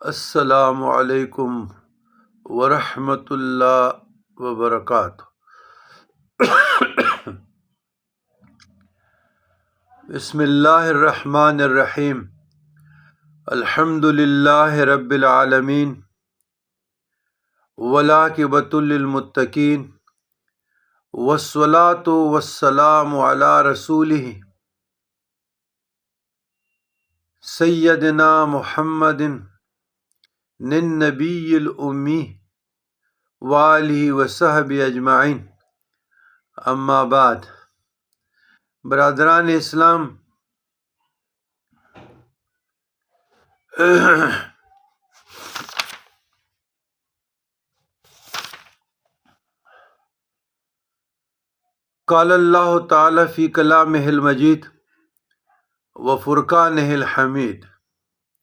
السلام علیکم ورحمۃ اللہ وبرکاتہ۔ بسم اللہ الرحمن الرحیم۔ الحمد للہ رب العالمین والعاقبۃ للمتقین والصلاۃ والسلام علی رسولہ سیدنا محمد النبی الامی وآلہ وصحبہ اجمعین، اما بعد۔ برادران اسلام، قال اللہ تعالی فی کلامہ المجید وفرقانہ الحمید،